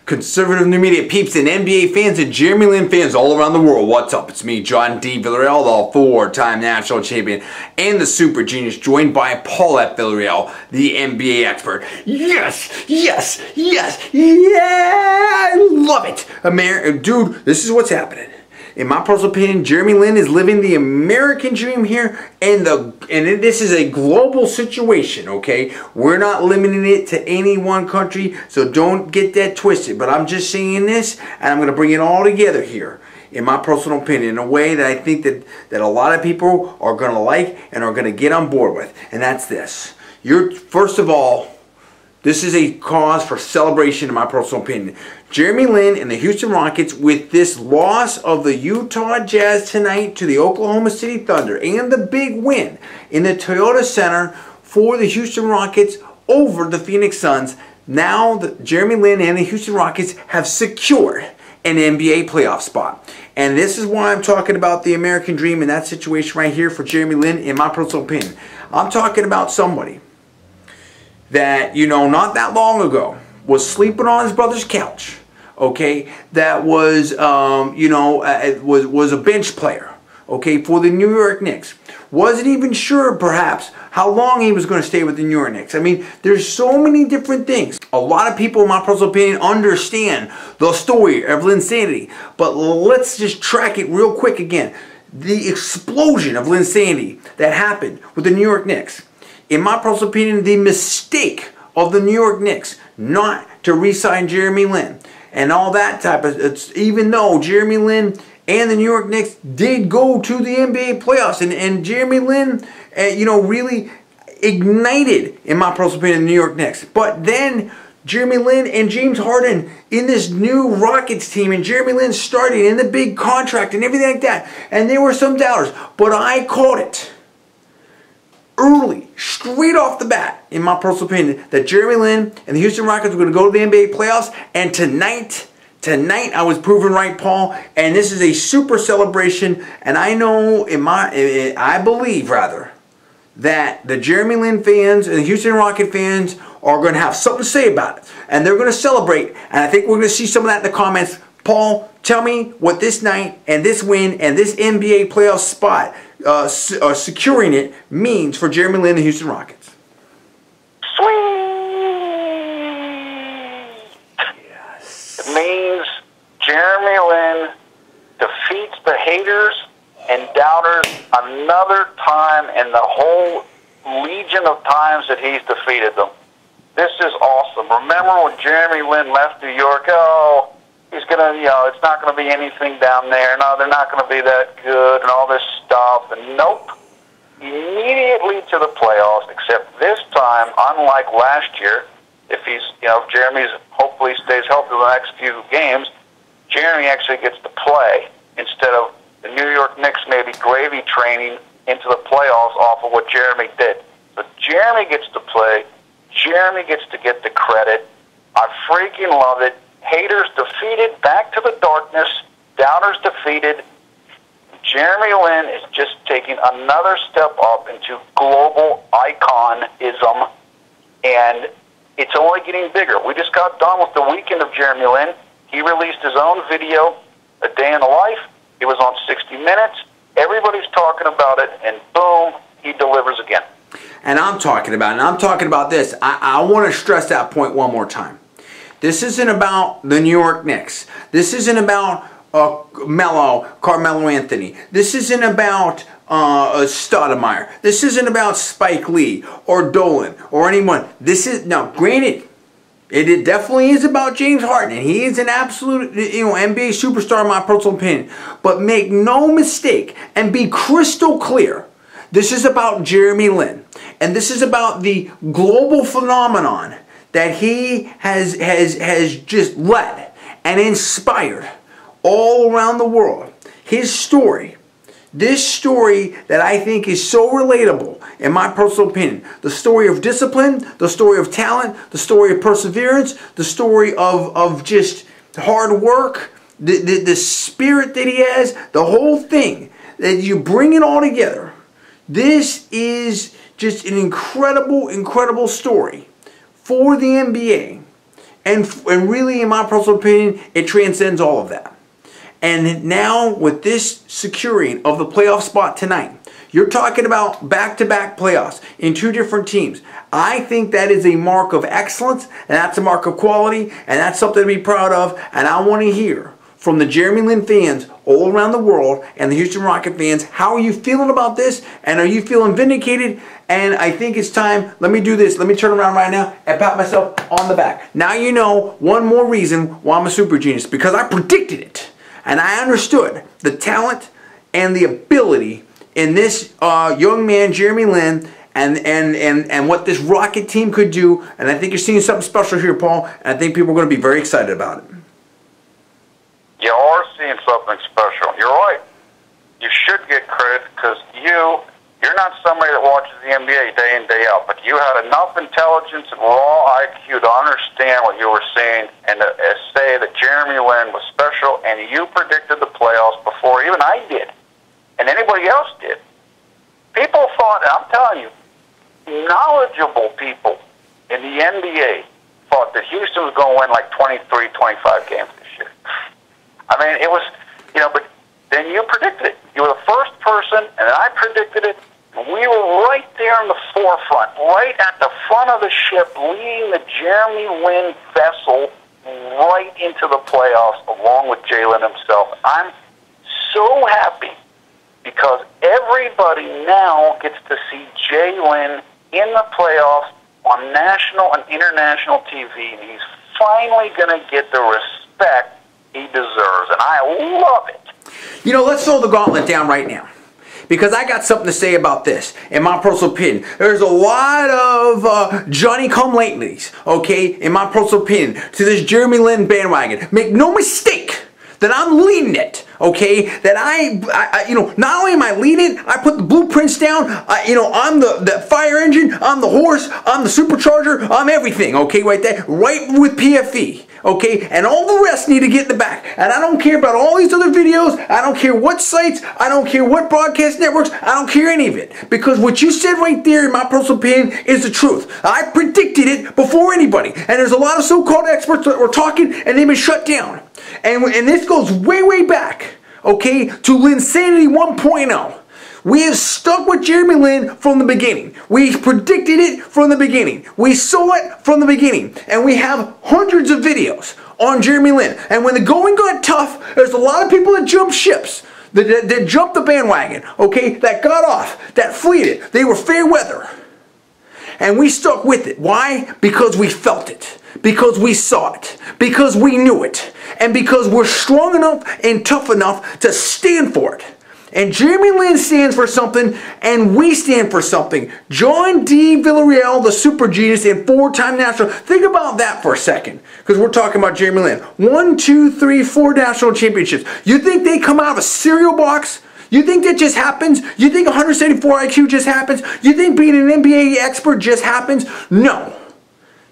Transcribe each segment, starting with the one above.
Conservative new media peeps and NBA fans and Jeremy Lin fans all around the world, what's up? It's me, John D. Villarreal, the four-time national champion and the super genius, joined by Paul F. Villarreal, the NBA expert. Yes, yes, yes, yeah, I love it. Dude, this is what's happening. In my personal opinion, Jeremy Lin is living the American dream here, and this is a global situation, okay? We're not limiting it to any one country, so don't get that twisted. But I'm just saying this, and I'm going to bring it all together here, in my personal opinion, in a way that I think that a lot of people are going to like and are going to get on board with, and that's this. First of all, this is a cause for celebration, in my personal opinion. Jeremy Lin and the Houston Rockets, with this loss of the Utah Jazz tonight to the Oklahoma City Thunder and the big win in the Toyota Center for the Houston Rockets over the Phoenix Suns, now Jeremy Lin and the Houston Rockets have secured an NBA playoff spot. And this is why I'm talking about the American dream in that situation right here for Jeremy Lin, in my personal opinion. I'm talking about somebody that, not that long ago was sleeping on his brother's couch, okay, that was, was a bench player, okay, for the New York Knicks. Wasn't even sure, perhaps, how long he was going to stay with the New York Knicks. I mean, there's so many different things. A lot of people, in my personal opinion, understand the story of Linsanity, but let's just track it real quick again. The explosion of Linsanity that happened with the New York Knicks. In my personal opinion, the mistake of the New York Knicks not to re-sign Jeremy Lin and all that type of, even though Jeremy Lin and the New York Knicks did go to the NBA playoffs, and Jeremy Lin, really ignited, in my personal opinion, the New York Knicks. But then Jeremy Lin and James Harden in this new Rockets team, and Jeremy Lin starting in the big contract and everything like that, and there were some doubters, but I called it early, straight off the bat, in my personal opinion, that Jeremy Lin and the Houston Rockets were going to go to the NBA playoffs. And tonight I was proven right, Paul. And this is a super celebration. And I know, I believe that the Jeremy Lin fans and the Houston Rocket fans are going to have something to say about it, and they're going to celebrate. And I think we're going to see some of that in the comments. Paul, tell me what this night and this win and this NBA playoff spot, securing it, means for Jeremy Lin and the Houston Rockets. Sweet! Yes. It means Jeremy Lin defeats the haters and doubters another time in the whole legion of times that he's defeated them. This is awesome. Remember when Jeremy Lin left New York? He's going to, it's not going to be anything down there. No, they're not going to be that good and all this stuff. And nope. Immediately to the playoffs, except this time, unlike last year, if Jeremy's hopefully stays healthy the next few games, Jeremy actually gets to play instead of the New York Knicks maybe gravy training into the playoffs off of what Jeremy did. So Jeremy gets to play. Jeremy gets to get the credit. I freaking love it. Haters defeated, back to the darkness. Doubters defeated. Jeremy Lin is just taking another step up into global iconism, and it's only getting bigger. We just got done with the weekend of Jeremy Lin. He released his own video, A Day in the Life. It was on 60 Minutes. Everybody's talking about it, and boom, he delivers again. And I'm talking about this. I want to stress that point one more time. This isn't about the New York Knicks. This isn't about Carmelo Anthony. This isn't about Stoudemire. This isn't about Spike Lee or Dolan or anyone. This is, now granted, it definitely is about James Harden. And he is an absolute NBA superstar in my personal opinion. But make no mistake and be crystal clear. This is about Jeremy Lin. And this is about the global phenomenon that he has just led and inspired all around the world. His story, this story that I think is so relatable, in my personal opinion. The story of discipline, the story of talent, the story of perseverance, the story of just hard work, the spirit that he has, the whole thing, that you bring it all together. This is just an incredible, incredible story for the NBA And really, in my personal opinion, it transcends all of that. And now, with this securing of the playoff spot tonight, you're talking about back-to-back playoffs in two different teams. I think that is a mark of excellence, and that's a mark of quality, and that's something to be proud of. And I want to hear from the Jeremy Lin fans all around the world and the Houston Rocket fans, how are you feeling about this? And are you feeling vindicated? And I think it's time, let me do this. Let me turn around right now and pat myself on the back. Now you know one more reason why I'm a super genius, because I predicted it. And I understood the talent and the ability in this young man, Jeremy Lin, and what this Rocket team could do. And I think you're seeing something special here, Paul. And I think people are going to be very excited about it. You are seeing something special. You're right. You should get credit because you're not somebody that watches the NBA day in, day out, but you had enough intelligence and raw IQ to understand what you were saying and to say that Jeremy Lin was special, and you predicted the playoffs before even I did and anybody else did. People thought, and I'm telling you, knowledgeable people in the NBA thought that Houston was going to win like 23, 25 games this year. I mean, it was, but then you predicted it. You were the first person, and I predicted it. And we were right there in the forefront, right at the front of the ship, leading the Jeremy Lin vessel right into the playoffs, along with J-Lin himself. I'm so happy because everybody now gets to see J-Lin in the playoffs on national and international TV, and he's finally going to get the respect he deserves, and I love it. Let's throw the gauntlet down right now, because I got something to say about this. In my personal opinion, there's a lot of Johnny-come-latelys, okay, in my personal opinion, to this Jeremy Lin bandwagon. Make no mistake that I'm leading it, okay? That I not only am I leading it, I put the blueprints down. I'm the fire engine, I'm the horse, I'm the supercharger, I'm everything, okay, right there, right with PFV. Okay, and all the rest need to get in the back. And I don't care about all these other videos. I don't care what sites. I don't care what broadcast networks. I don't care any of it. Because what you said right there, in my personal opinion, is the truth. I predicted it before anybody. And there's a lot of so-called experts that were talking, and they've been shut down. And this goes way, way back, okay, to Linsanity 1.0. We have stuck with Jeremy Lin from the beginning. We predicted it from the beginning. We saw it from the beginning. And we have hundreds of videos on Jeremy Lin. And when the going got tough, there's a lot of people that jumped ships, that jumped the bandwagon, okay, that got off, that fleeted. They were fair weather. And we stuck with it. Why? Because we felt it. Because we saw it. Because we knew it. And because we're strong enough and tough enough to stand for it. And Jeremy Lin stands for something, and we stand for something. John D. Villarreal, the super genius and four-time national. Think about that for a second, because we're talking about Jeremy Lin. 1, 2, 3, 4 national championships. You think they come out of a cereal box? You think that just happens? You think 174 IQ just happens? You think being an NBA expert just happens? No.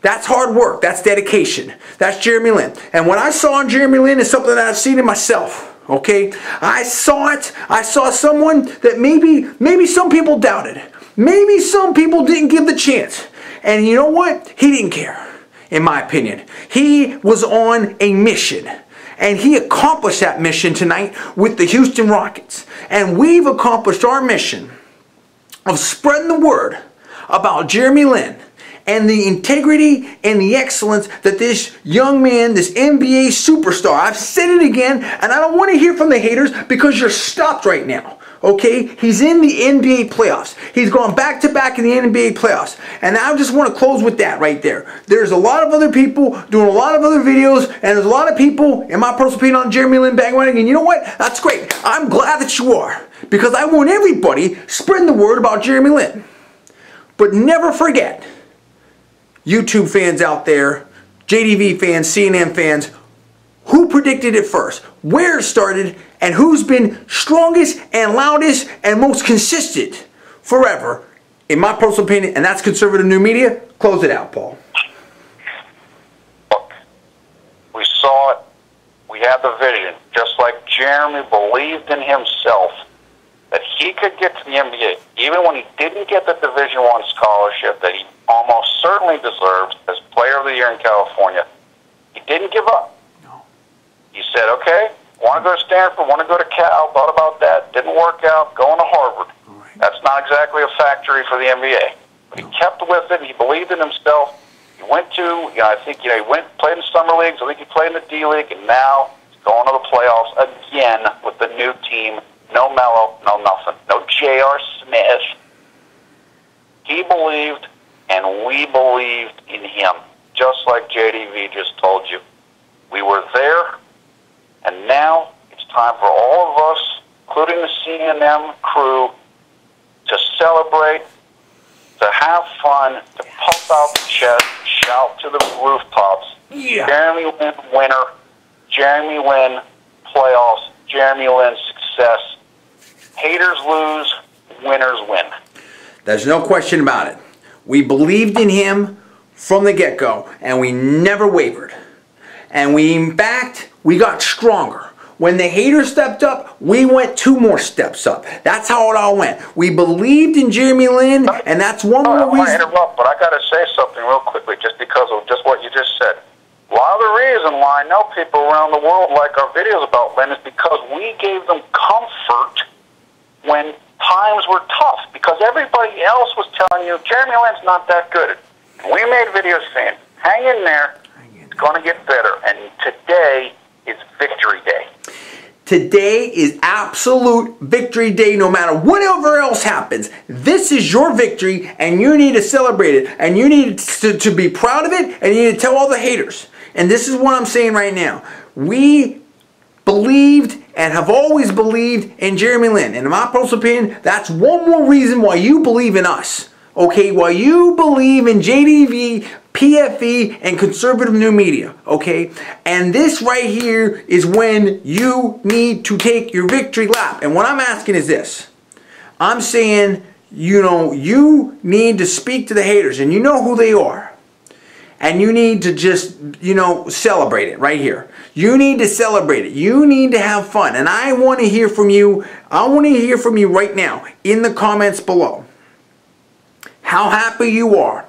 That's hard work. That's dedication. That's Jeremy Lin. And what I saw in Jeremy Lin is something that I've seen in myself. Okay, I saw it. I saw someone that maybe some people doubted. Maybe some people didn't give the chance. And you know what? He didn't care, in my opinion. He was on a mission. And he accomplished that mission tonight with the Houston Rockets. And we've accomplished our mission of spreading the word about Jeremy Lin and the integrity and the excellence that this young man, this NBA superstar, I've said it again, and I don't want to hear from the haters because you're stopped right now, okay? He's in the NBA playoffs. He's gone back-to-back in the NBA playoffs. And I just want to close with that right there. There's a lot of other people doing a lot of other videos, and there's a lot of people, in my personal opinion, on Jeremy Lin bandwagon, and you know what? That's great. I'm glad that you are, because I want everybody spreading the word about Jeremy Lin. But never forget, YouTube fans out there, JDV fans, CNN fans, who predicted it first, where it started, and who's been strongest and loudest and most consistent forever, in my personal opinion, and that's conservative new media. Close it out, Paul. Look, we saw it. We had the vision. Just like Jeremy believed in himself that he could get to the NBA, even when he didn't get the Division I scholarship that he almost certainly deserves as Player of the Year in California. didn't give up. No. He said, okay, want to go to Stanford, want to go to Cal, thought about that, didn't work out, going to Harvard. Right. That's not exactly a factory for the NBA. But he kept with it, he believed in himself. He went to, I think, he played in summer leagues, I think he played in the D League, and now he's going to the playoffs again with the new team. No Melo, no nothing. No J.R. Smith. He believed, and we believed in him, just like JDV just told you. We were there, and now it's time for all of us, including the CNN crew, to celebrate, to have fun, to puff out the chest, shout to the rooftops. Yeah. Jeremy Lin winner, Jeremy Lin playoffs, Jeremy Lin success. Haters lose, winners win. There's no question about it. We believed in him from the get-go, and we never wavered. And in fact, we got stronger. When the haters stepped up, we went 2 more steps up. That's how it all went. We believed in Jeremy Lin, and that's one more reason. I want to interrupt, but I got to say something real quickly, just because of just what you just said. A lot of the reason why I know people around the world like our videos about Lin is because we gave them comfort when times were tough, because everybody else was telling you, Jeremy Lin's not that good. We made videos saying, hang in there, it's going to get better. And today is victory day. Today is absolute victory day no matter whatever else happens. This is your victory, and you need to celebrate it, and you need to be proud of it, and you need to tell all the haters. And this is what I'm saying right now. We believed and have always believed in Jeremy Lin. And in my personal opinion, that's one more reason why you believe in us. Okay, why you believe in JDV, PFV, and conservative new media. Okay, and this right here is when you need to take your victory lap. And what I'm asking is this. I'm saying, you need to speak to the haters, and you know who they are. And you need to just, celebrate it right here. You need to celebrate it. You need to have fun. And I want to hear from you. I want to hear from you right now in the comments below. How happy you are.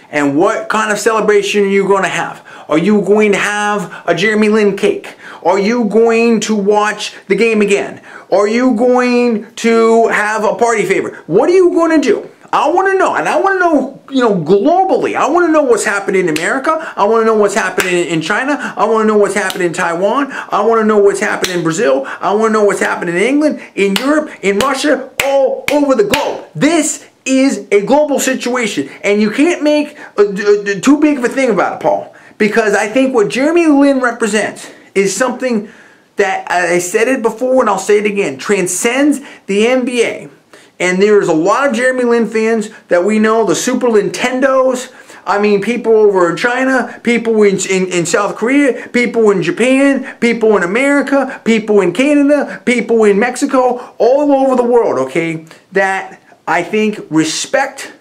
And what kind of celebration are you going to have? Are you going to have a Jeremy Lin cake? Are you going to watch the game again? Are you going to have a party favor? What are you going to do? I want to know, and I want to know, globally. I want to know what's happening in America. I want to know what's happening in China. I want to know what's happening in Taiwan. I want to know what's happening in Brazil. I want to know what's happening in England, in Europe, in Russia, all over the globe. This is a global situation, and you can't make too big of a thing about it, Paul, because I think what Jeremy Lin represents is something that, I said it before and I'll say it again, transcends the NBA. And there's a lot of Jeremy Lin fans that we know, the Super Nintendos. I mean, people over in China, people in South Korea, people in Japan, people in America, people in Canada, people in Mexico, all over the world, okay, that I think respect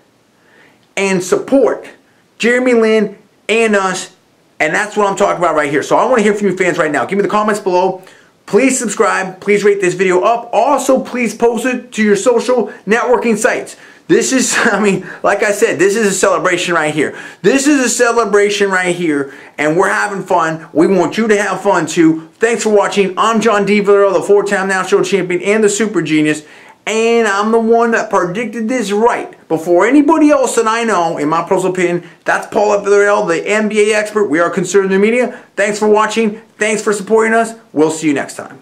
and support Jeremy Lin and us, and that's what I'm talking about right here. So I want to hear from you fans right now. Give me the comments below. Please subscribe. Please rate this video up. Also, please post it to your social networking sites. This is, like I said, this is a celebration right here. This is a celebration right here, and we're having fun. We want you to have fun too. Thanks for watching. I'm John D. Villarreal, the 4-time national champion and the super genius, and I'm the one that predicted this right before anybody else that I know, in my personal opinion. That's Paul Villarreal, the NBA expert. We are conservative media. Thanks for watching. Thanks for supporting us. We'll see you next time.